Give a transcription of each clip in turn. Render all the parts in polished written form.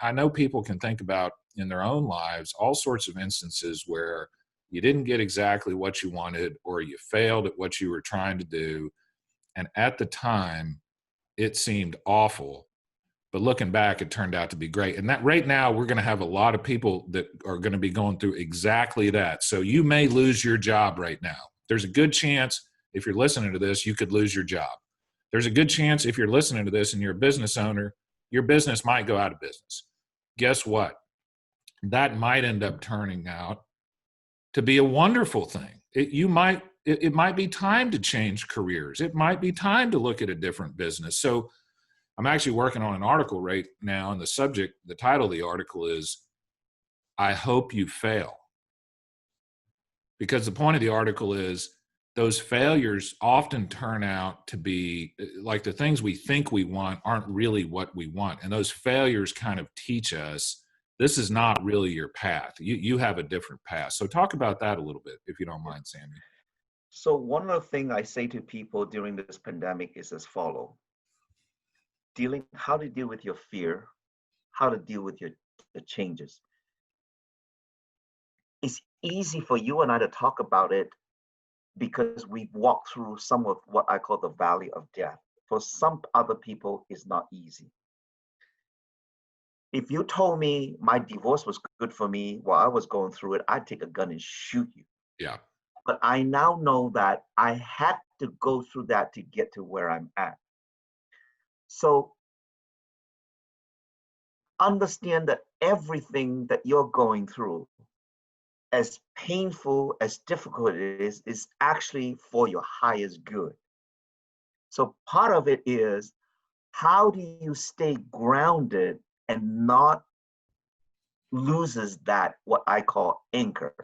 I know people can think about in their own lives all sorts of instances where you didn't get exactly what you wanted, or you failed at what you were trying to do. And at the time, it seemed awful. But looking back, it turned out to be great. And that right now, we're going to have a lot of people that are going to be going through exactly that. So you may lose your job right now. There's a good chance if you're listening to this, you could lose your job. There's a good chance if you're listening to this and you're a business owner, your business might go out of business. Guess what? That might end up turning out to be a wonderful thing. It might be time to change careers. It might be time to look at a different business. So I'm actually working on an article right now, and the title of the article is, I Hope You Fail. Because the point of the article is those failures often turn out to be like the things we think we want aren't really what we want. And those failures kind of teach us this is not really your path. You have a different path. So talk about that a little bit, if you don't mind, Samy. So one of the things I say to people during this pandemic is as follow. How to deal with your fear, how to deal with the changes. It's easy for you and I to talk about it because we've walked through some of what I call the valley of death. For some other people, it's not easy. If you told me my divorce was good for me while I was going through it, I'd take a gun and shoot you. Yeah. But I now know that I had to go through that to get to where I'm at. So understand that everything that you're going through, as painful, as difficult it is actually for your highest good. So part of it is, how do you stay grounded and not loses that, what I call anchor?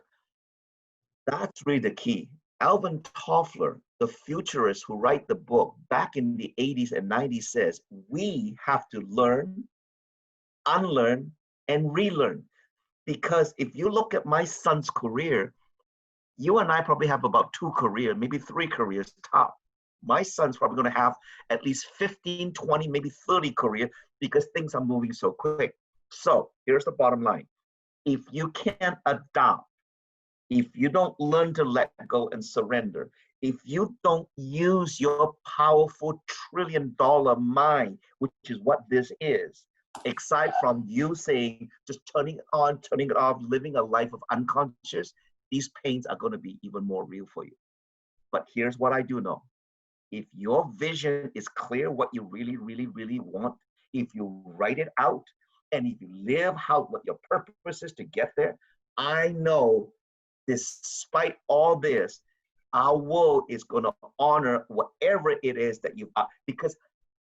That's really the key. Alvin Toffler, the futurist who wrote the book back in the 80s and 90s, says we have to learn, unlearn, and relearn. Because if you look at my son's career, you and I probably have about 2 careers, maybe 3 careers top. My son's probably going to have at least 15, 20, maybe 30 careers because things are moving so quick. So here's the bottom line. If you can't adopt, if you don't learn to let go and surrender, if you don't use your powerful trillion-dollar mind, which is what this is, aside from you saying, just turning it on, turning it off, living a life of unconscious, these pains are going to be even more real for you. But here's what I do know. If your vision is clear, what you really, really, really want, if you write it out, and if you live out what your purpose is to get there, I know despite all this, our world is going to honor whatever it is that you are, because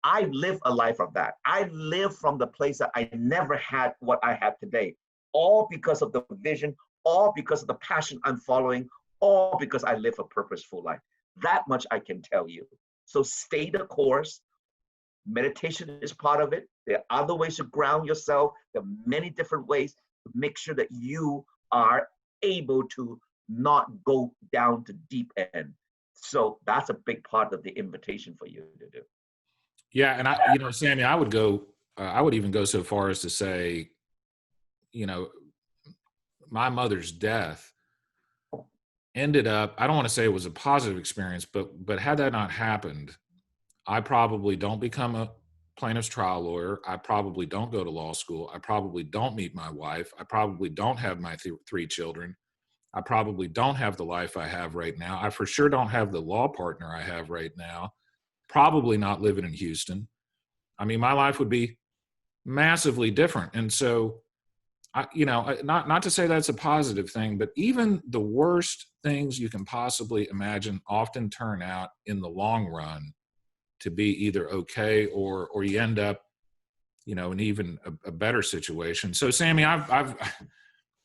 I live a life of that. I live from the place that I never had what I have today, all because of the vision, all because of the passion I'm following, all because I live a purposeful life. That much I can tell you. So stay the course. Meditation is part of it. There are other ways to ground yourself. There are many different ways to make sure that you are able to not go down to deep end. So that's a big part of the invitation for you to do. Yeah. And Samy, I would even go so far as to say, my mother's death ended up, I don't want to say it was a positive experience, but had that not happened, I probably don't become a plaintiff's trial lawyer. I probably don't go to law school. I probably don't meet my wife. I probably don't have my 3 children. I probably don't have the life I have right now. I for sure don't have the law partner I have right now. Probably not living in Houston. I mean, my life would be massively different. And so, not to say that's a positive thing, but even the worst things you can possibly imagine often turn out in the long run to be either okay or you end up, in even a better situation. So, Samy,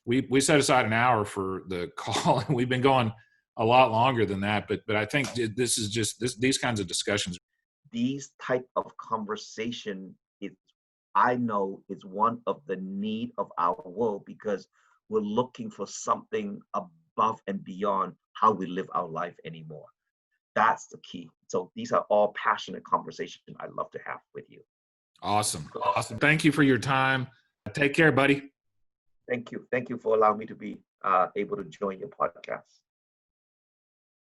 we set aside an hour for the call, and we've been going a lot longer than that. But I think this is just these kinds of discussions. These type of conversation, I know, is one of the need of our world, because we're looking for something above and beyond how we live our life anymore. That's the key. So these are all passionate conversations I love to have with you. Awesome. Thank you for your time. Take care, buddy. Thank you. Thank you for allowing me to be able to join your podcast.